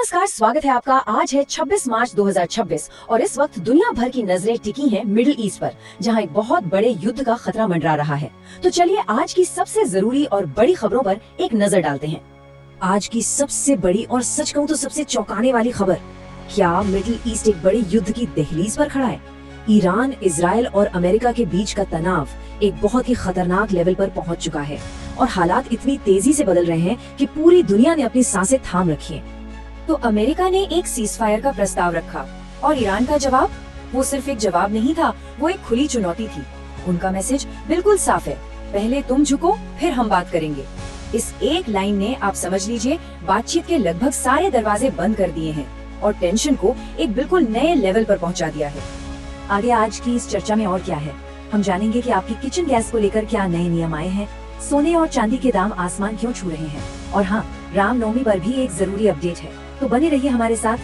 नमस्कार, स्वागत है आपका। आज है 26 मार्च 2026 और इस वक्त दुनिया भर की नजरें टिकी हैं मिडिल ईस्ट पर, जहां एक बहुत बड़े युद्ध का खतरा मंडरा रहा है। तो चलिए आज की सबसे जरूरी और बड़ी खबरों पर एक नजर डालते हैं। आज की सबसे बड़ी और सच कहूं तो सबसे चौंकाने वाली खबर, क्या मिडिल ईस्ट एक बड़े युद्ध की दहलीज पर खड़ा है? ईरान, इजराइल और अमेरिका के बीच का तनाव एक बहुत ही खतरनाक लेवल पर पहुंच चुका है और हालात इतनी तेजी से बदल रहे हैं कि पूरी दुनिया ने अपनी सांसें थाम रखी हैं। तो अमेरिका ने एक सीजफायर का प्रस्ताव रखा और ईरान का जवाब, वो सिर्फ एक जवाब नहीं था, वो एक खुली चुनौती थी। उनका मैसेज बिल्कुल साफ है, पहले तुम झुको फिर हम बात करेंगे। इस एक लाइन ने, आप समझ लीजिए, बातचीत के लगभग सारे दरवाजे बंद कर दिए हैं और टेंशन को एक बिल्कुल नए लेवल पर पहुंचा दिया है। आगे आज की इस चर्चा में और क्या है, हम जानेंगे कि आपकी किचन गैस को लेकर क्या नए नियम आए हैं, सोने और चांदी के दाम आसमान क्यों छू रहे हैं, और हाँ, रामनवमी पर भी एक जरूरी अपडेट है, तो बने रहिए हमारे साथ।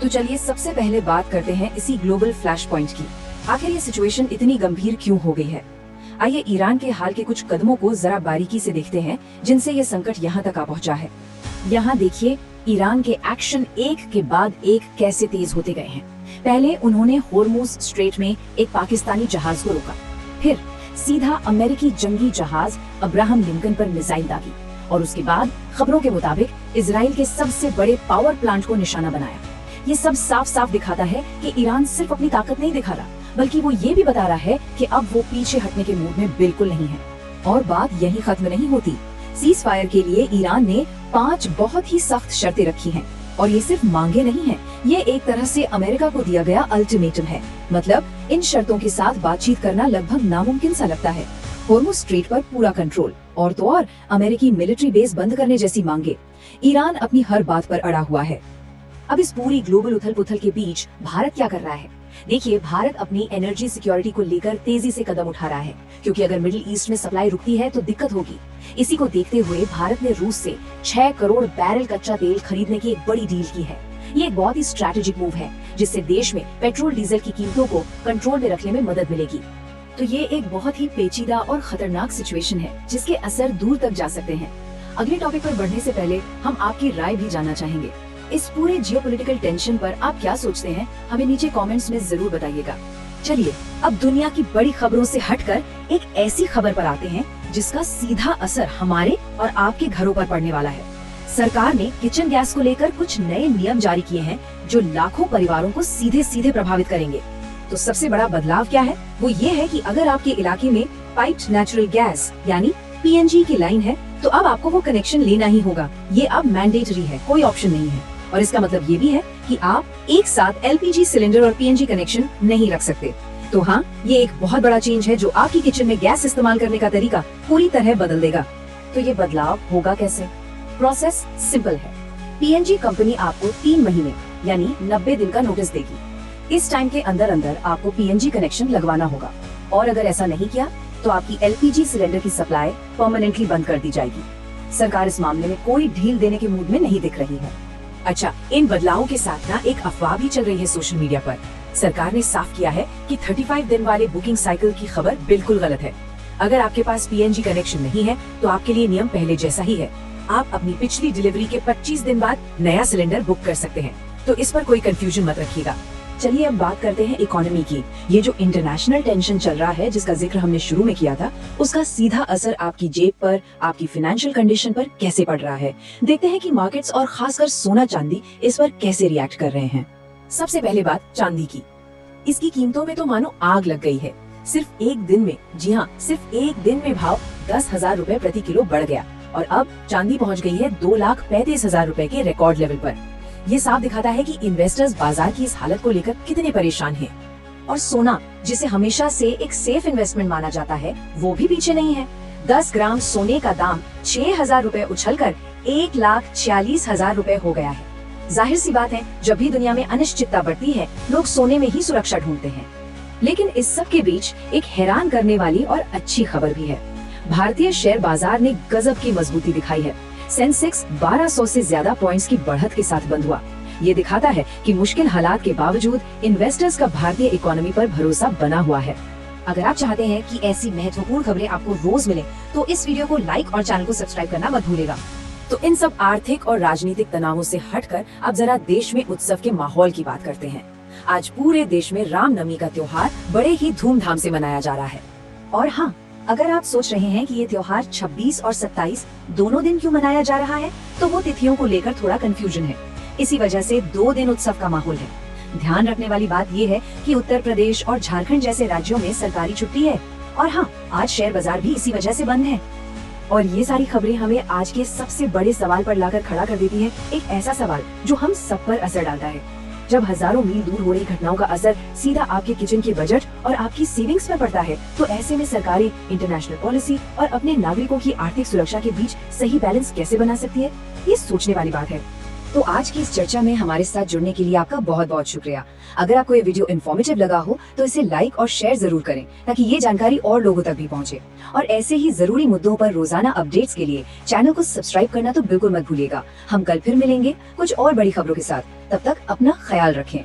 तो चलिए सबसे पहले बात करते हैं इसी ग्लोबल फ्लैश पॉइंट की। आखिर ये सिचुएशन इतनी गंभीर क्यों हो गई है? आइए ईरान के हाल के कुछ कदमों को जरा बारीकी से देखते हैं, जिनसे ये संकट यहाँ तक आ पहुँचा है। यहाँ देखिए ईरान के एक्शन एक के बाद एक कैसे तेज होते गए हैं। पहले उन्होंने होर्मुज स्ट्रेट में एक पाकिस्तानी जहाज को रोका, फिर सीधा अमेरिकी जंगी जहाज अब्राहम लिंकन पर मिसाइल दागी और उसके बाद खबरों के मुताबिक इजराइल के सबसे बड़े पावर प्लांट को निशाना बनाया। ये सब साफ साफ दिखाता है कि ईरान सिर्फ अपनी ताकत नहीं दिखा रहा, बल्कि वो ये भी बता रहा है कि अब वो पीछे हटने के मूड में बिल्कुल नहीं है। और बात यही खत्म नहीं होती। सीज फायर के लिए ईरान ने 5 बहुत ही सख्त शर्तें रखी हैं और ये सिर्फ मांगे नहीं है, ये एक तरह से अमेरिका को दिया गया अल्टीमेटम है। मतलब इन शर्तों के साथ बातचीत करना लगभग नामुमकिन सा लगता है। होर्मुज स्ट्रेट पर पूरा कंट्रोल और तो और अमेरिकी मिलिट्री बेस बंद करने जैसी मांगे। ईरान अपनी हर बात पर अड़ा हुआ है। अब इस पूरी ग्लोबल उथल पुथल के बीच भारत क्या कर रहा है? देखिए, भारत अपनी एनर्जी सिक्योरिटी को लेकर तेजी से कदम उठा रहा है, क्योंकि अगर मिडिल ईस्ट में सप्लाई रुकती है तो दिक्कत होगी। इसी को देखते हुए भारत ने रूस से 6 करोड़ बैरल कच्चा तेल खरीदने की एक बड़ी डील की है। ये एक बहुत ही स्ट्रैटेजिक मूव है, जिससे देश में पेट्रोल डीजल की कीमतों को कंट्रोल में रखने में मदद मिलेगी। तो ये एक बहुत ही पेचीदा और खतरनाक सिचुएशन है, जिसके असर दूर तक जा सकते हैं। अगले टॉपिक पर बढ़ने से पहले हम आपकी राय भी जानना चाहेंगे। इस पूरे जियोपॉलिटिकल टेंशन पर आप क्या सोचते हैं, हमें नीचे कमेंट्स में जरूर बताइएगा। चलिए अब दुनिया की बड़ी खबरों से हटकर एक ऐसी खबर पर आते हैं जिसका सीधा असर हमारे और आपके घरों पर पड़ने वाला है। सरकार ने किचन गैस को लेकर कुछ नए नियम जारी किए हैं, जो लाखों परिवारों को सीधे सीधे प्रभावित करेंगे। तो सबसे बड़ा बदलाव क्या है? वो ये है कि अगर आपके इलाके में पाइप्ड नेचुरल गैस यानी पीएनजी की लाइन है, तो अब आपको वो कनेक्शन लेना ही होगा। ये अब मैंडेटरी है, कोई ऑप्शन नहीं है। और इसका मतलब ये भी है कि आप एक साथ एलपीजी सिलेंडर और पीएनजी कनेक्शन नहीं रख सकते। तो हाँ, ये एक बहुत बड़ा चेंज है जो आपकी किचन में गैस इस्तेमाल करने का तरीका पूरी तरह बदल देगा। तो ये बदलाव होगा कैसे? प्रोसेस सिंपल है। पीएनजी कंपनी आपको 3 महीने यानी 90 दिन का नोटिस देगी। इस टाइम के अंदर अंदर आपको पीएनजी कनेक्शन लगवाना होगा, और अगर ऐसा नहीं किया तो आपकी एलपीजी सिलेंडर की सप्लाई परमानेंटली बंद कर दी जाएगी। सरकार इस मामले में कोई ढील देने के मूड में नहीं दिख रही है। अच्छा, इन बदलावों के साथ ना एक अफवाह भी चल रही है सोशल मीडिया पर। सरकार ने साफ किया है कि 35 दिन वाले बुकिंग साइकिल की खबर बिल्कुल गलत है। अगर आपके पास पीएनजी कनेक्शन नहीं है तो आपके लिए नियम पहले जैसा ही है। आप अपनी पिछली डिलीवरी के 25 दिन बाद नया सिलेंडर बुक कर सकते हैं, तो इस पर कोई कंफ्यूजन मत रखिएगा। चलिए अब बात करते हैं इकोनॉमी की। ये जो इंटरनेशनल टेंशन चल रहा है, जिसका जिक्र हमने शुरू में किया था, उसका सीधा असर आपकी जेब पर, आपकी फाइनेंशियल कंडीशन पर कैसे पड़ रहा है। देखते हैं कि मार्केट्स और खासकर सोना चांदी इस पर कैसे रिएक्ट कर रहे हैं। सबसे पहले बात चांदी की। इसकी कीमतों में तो मानो आग लग गई है। सिर्फ एक दिन में, जी हाँ, सिर्फ एक दिन में भाव 10,000 रुपए प्रति किलो बढ़ गया और अब चांदी पहुँच गई है 2,35,000 रुपए के रिकॉर्ड लेवल पर। ये साफ दिखाता है कि इन्वेस्टर्स बाजार की इस हालत को लेकर कितने परेशान हैं। और सोना, जिसे हमेशा से एक सेफ इन्वेस्टमेंट माना जाता है, वो भी पीछे नहीं है। 10 ग्राम सोने का दाम 6,000 रुपए उछलकर 1,46,000 रुपए हो गया है। जाहिर सी बात है, जब भी दुनिया में अनिश्चितता बढ़ती है, लोग सोने में ही सुरक्षा ढूंढते हैं। लेकिन इस सब के बीच एक हैरान करने वाली और अच्छी खबर भी है। भारतीय शेयर बाजार ने गजब की मजबूती दिखाई है। सेंसेक्स 1200 से ज्यादा पॉइंट्स की बढ़त के साथ बंद हुआ। ये दिखाता है कि मुश्किल हालात के बावजूद इन्वेस्टर्स का भारतीय इकोनॉमी पर भरोसा बना हुआ है। अगर आप चाहते हैं कि ऐसी महत्वपूर्ण खबरें आपको रोज मिले, तो इस वीडियो को लाइक और चैनल को सब्सक्राइब करना मत भूलिएगा। तो इन सब आर्थिक और राजनीतिक तनावों से हटकर अब जरा देश में उत्सव के माहौल की बात करते हैं। आज पूरे देश में रामनवमी का त्योहार बड़े ही धूमधाम से मनाया जा रहा है। और हाँ, अगर आप सोच रहे हैं कि ये त्योहार 26 और 27 दोनों दिन क्यों मनाया जा रहा है, तो वो तिथियों को लेकर थोड़ा कंफ्यूजन है। इसी वजह से 2 दिन उत्सव का माहौल है। ध्यान रखने वाली बात ये है कि उत्तर प्रदेश और झारखंड जैसे राज्यों में सरकारी छुट्टी है। और हाँ, आज शेयर बाजार भी इसी वजह से बंद है। और ये सारी खबरें हमें आज के सबसे बड़े सवाल पर लाकर खड़ा कर देती है, एक ऐसा सवाल जो हम सब पर असर डालता है। जब हजारों मील दूर हो रही घटनाओं का असर सीधा आपके किचन के बजट और आपकी सेविंग्स पर पड़ता है, तो ऐसे में सरकारें इंटरनेशनल पॉलिसी और अपने नागरिकों की आर्थिक सुरक्षा के बीच सही बैलेंस कैसे बना सकती है, ये सोचने वाली बात है। तो आज की इस चर्चा में हमारे साथ जुड़ने के लिए आपका बहुत बहुत शुक्रिया। अगर आपको ये वीडियो इन्फॉर्मेटिव लगा हो तो इसे लाइक और शेयर जरूर करें, ताकि ये जानकारी और लोगों तक भी पहुंचे। और ऐसे ही जरूरी मुद्दों पर रोजाना अपडेट्स के लिए चैनल को सब्सक्राइब करना तो बिल्कुल मत भूलिएगा। हम कल फिर मिलेंगे कुछ और बड़ी खबरों के साथ। तब तक अपना ख्याल रखें।